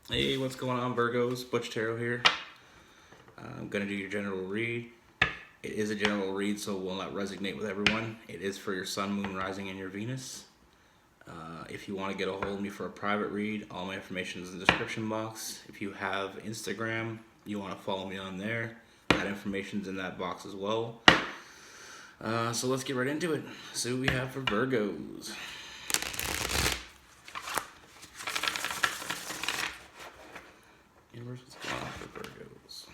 Hey, what's going on, Virgos? Butch Tarot here. I'm gonna do your general read. It is a general read, so it will not resonate with everyone. It is for your Sun, Moon, Rising, and your Venus. If you want to get a hold of me for a private read, all my information is in the description box. If you have Instagram, you want to follow me on there, that information's in that box as well. So let's get right into it. See what we have for Virgos. Universe, what's going on for Virgos?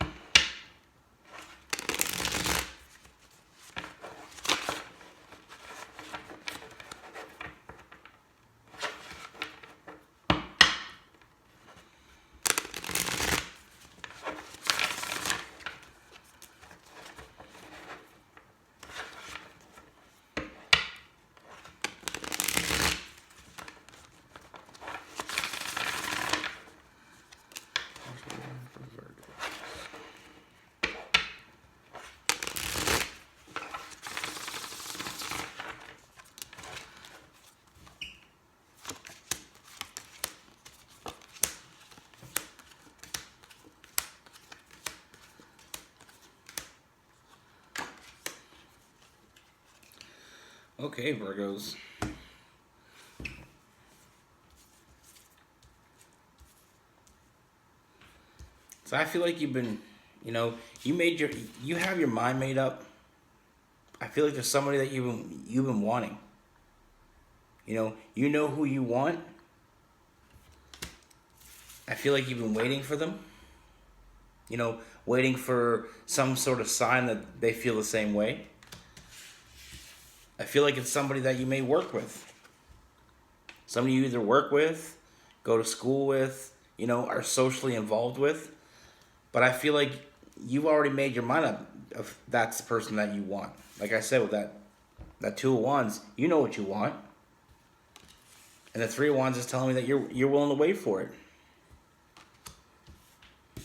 What's going on for Virgos? Okay, Virgos. So I feel like you've been, you have your mind made up. I feel like there's somebody that you've been wanting. You know who you want. I feel like you've been waiting for them. Waiting for some sort of sign that they feel the same way. I feel like it's somebody that you may work with. Somebody you either work with, go to school with, are socially involved with. But I feel like you've already made your mind up if that's the person that you want. Like I said with that Two of Wands, you know what you want. And the Three of Wands is telling me that you're willing to wait for it.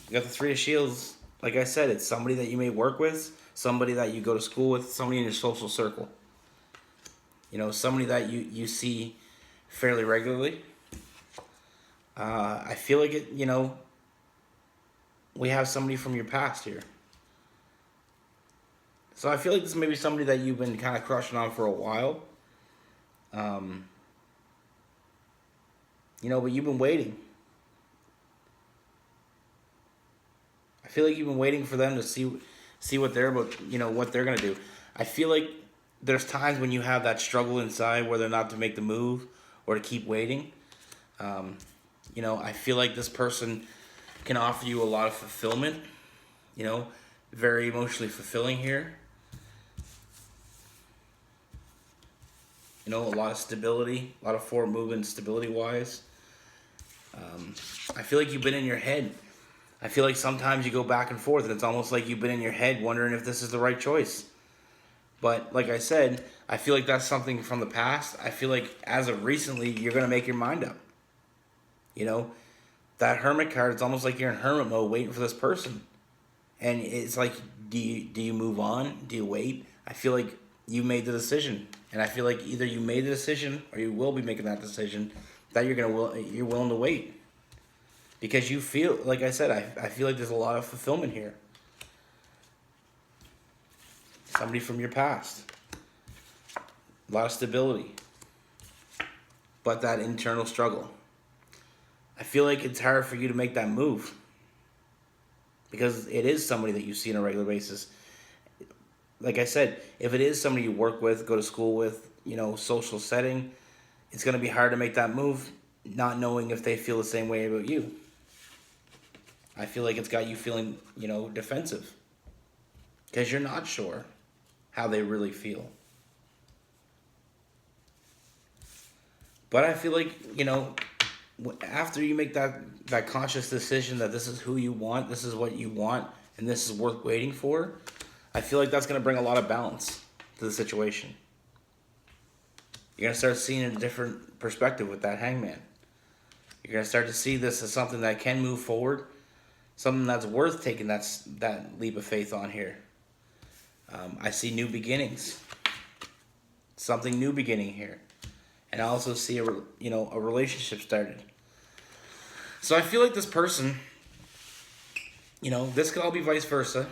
You got the Three of Shields. Like I said, it's somebody that you may work with, somebody that you go to school with, somebody in your social circle. Somebody that you see fairly regularly. I feel like we have somebody from your past here. So I feel like this may be somebody that you've been kind of crushing on for a while. Um, but you've been waiting. I feel like you've been waiting for them to see what they're about, what they're gonna do. I feel like there's times when you have that struggle inside whether or not to make the move or to keep waiting. I feel like this person can offer you a lot of fulfillment. Very emotionally fulfilling here. A lot of stability, a lot of forward movement, stability wise. I feel like you've been in your head. I feel like sometimes you go back and forth, and it's almost like you've been in your head wondering if this is the right choice. But like I said, I feel like that's something from the past. I feel like as of recently, you're gonna make your mind up. You know, that Hermit card, it's almost like you're in hermit mode waiting for this person. And it's like, do you move on? Do you wait? I feel like you made the decision, and I feel like either you made the decision or you will be making that decision that you're willing to wait because you feel like I said I feel like there's a lot of fulfillment here. Somebody from your past, a lot of stability, but that internal struggle. I feel like it's hard for you to make that move because it is somebody that you see on a regular basis. Like I said, if it is somebody you work with, go to school with, social setting, it's going to be hard to make that move not knowing if they feel the same way about you. I feel like it's got you feeling, defensive because you're not sure how they really feel. But I feel like, after you make that conscious decision that this is who you want, this is what you want, and this is worth waiting for, I feel like that's going to bring a lot of balance to the situation. You're going to start seeing a different perspective with that hangman. You're going to start to see this as something that can move forward, something that's worth taking that leap of faith on here. I see new beginnings, something new beginning here, and I also see a relationship started. So I feel like this person, this could all be vice versa,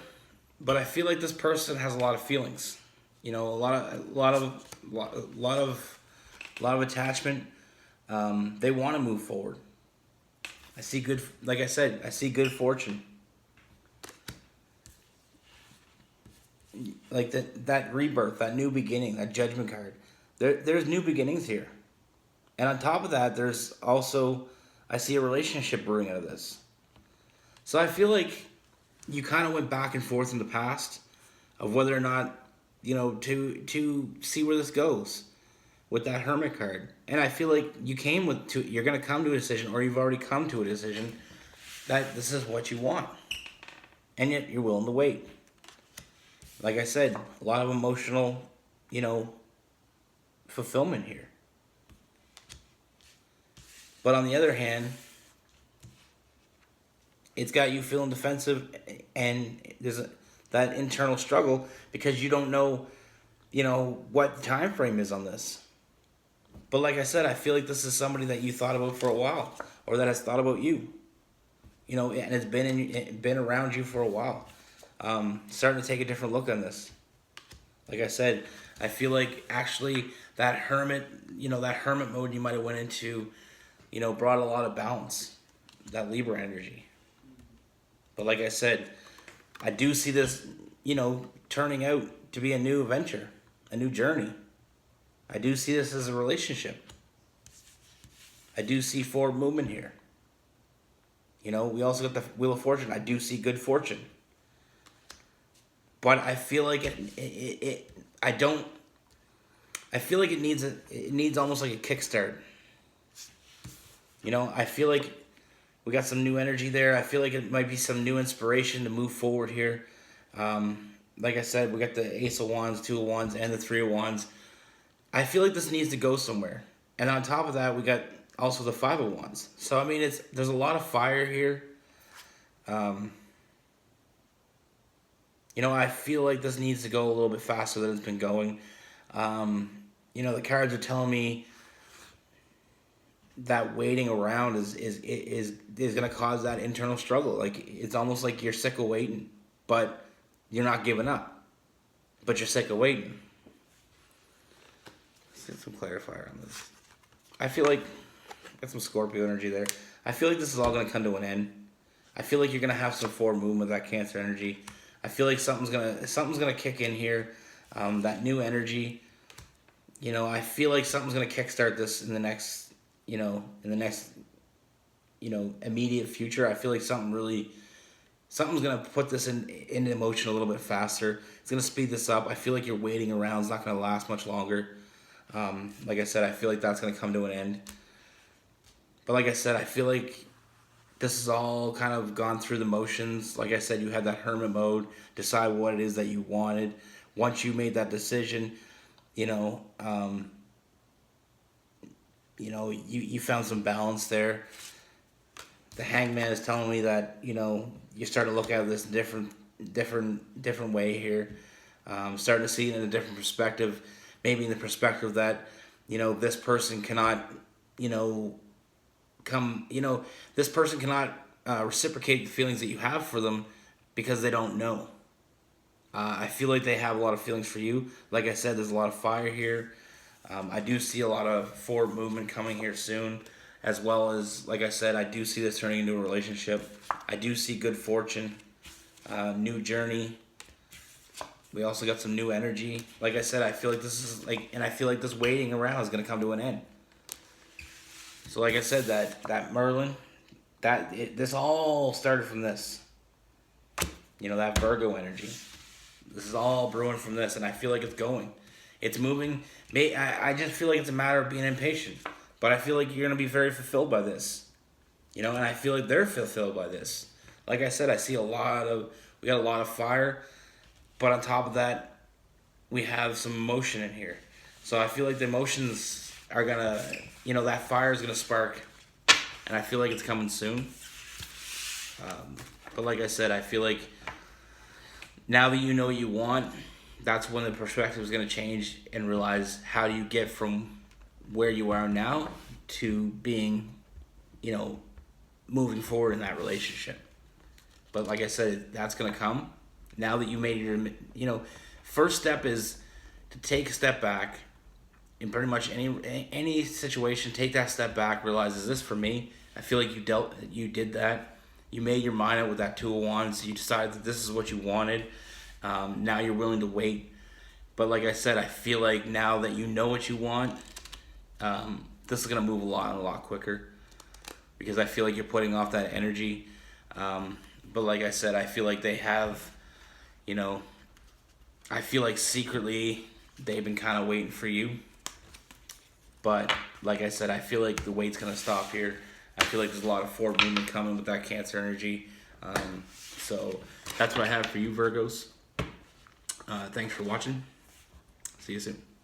but I feel like this person has a lot of feelings. A lot of attachment. They want to move forward. I see good, like I said, I see good fortune. Like that rebirth, that new beginning, that judgment card. There's new beginnings here. And on top of that, there's also, I see a relationship brewing out of this. So I feel like you kind of went back and forth in the past of whether or not, to see where this goes with that Hermit card. And I feel like you're going to come to a decision, or you've already come to a decision that this is what you want. And yet you're willing to wait. Like I said, a lot of emotional, fulfillment here. But on the other hand, it's got you feeling defensive, and there's that internal struggle because you don't know, what the time frame is on this. But like I said, I feel like this is somebody that you thought about for a while, or that has thought about you. And it's been around you for a while. Starting to take a different look on this. Like I said, I feel like actually that hermit mode you might have went into, brought a lot of balance, that Libra energy. But like I said, I do see this, turning out to be a new adventure, a new journey. I do see this as a relationship. I do see forward movement here. We also got the Wheel of Fortune. I do see good fortune. But I feel like it needs almost like a kickstart. I feel like we got some new energy there. I feel like it might be some new inspiration to move forward here. Like I said, we got the Ace of Wands, Two of Wands, and the Three of Wands. I feel like this needs to go somewhere. And on top of that, we got also the Five of Wands. So, there's a lot of fire here. I feel like this needs to go a little bit faster than it's been going. The cards are telling me that waiting around is going to cause that internal struggle. Like, it's almost like you're sick of waiting, but you're not giving up. But you're sick of waiting. Let's get some clarifier on this. I feel like got some Scorpio energy there. I feel like this is all going to come to an end. I feel like you're going to have some forward movement with that Cancer energy. I feel like something's gonna kick in here. That new energy. I feel like something's gonna kickstart this in the next immediate future. I feel like something's gonna put this into motion a little bit faster. It's gonna speed this up. I feel like you're waiting around. It's not gonna last much longer. Like I said, I feel like that's gonna come to an end. But like I said, I feel like this has all kind of gone through the motions. Like I said, you had that hermit mode, decide what it is that you wanted. Once you made that decision, you found some balance there. The Hangman is telling me that, you start to look at this different way here. Starting to see it in a different perspective. Maybe in the perspective that, this person cannot, this person cannot reciprocate the feelings that you have for them because they don't know. I feel like they have a lot of feelings for you. Like I said, there's a lot of fire here. I do see a lot of forward movement coming here soon, as well as, like I said, I do see this turning into a relationship. I do see good fortune, new journey. We also got some new energy. Like I said, I feel like I feel like this waiting around is going to come to an end. So like I said, that Merlin, this all started from this. That Virgo energy. This is all brewing from this, and I feel like it's going. It's moving. I just feel like it's a matter of being impatient. But I feel like you're going to be very fulfilled by this. And I feel like they're fulfilled by this. Like I said, we got a lot of fire. But on top of that, we have some emotion in here. So I feel like the emotions are going to, that fire is going to spark. And I feel like it's coming soon. But like I said, I feel like now that you know what you want, that's when the perspective is going to change and realize how do you get from where you are now to being, moving forward in that relationship. But like I said, that's gonna come now that you made your, first step is to take a step back in pretty much any situation. Take that step back, realize, is this for me? I feel like you did that. You made your mind up with that Two of Wands. You decided that this is what you wanted. Now you're willing to wait. But like I said, I feel like now that you know what you want, this is gonna move a lot quicker, because I feel like you're putting off that energy. But like I said, I feel like they have, I feel like secretly they've been kind of waiting for you. But like I said, I feel like the wait's gonna stop here. I feel like there's a lot of forward movement coming with that Cancer energy. So that's what I have for you, Virgos. Thanks for watching. See you soon.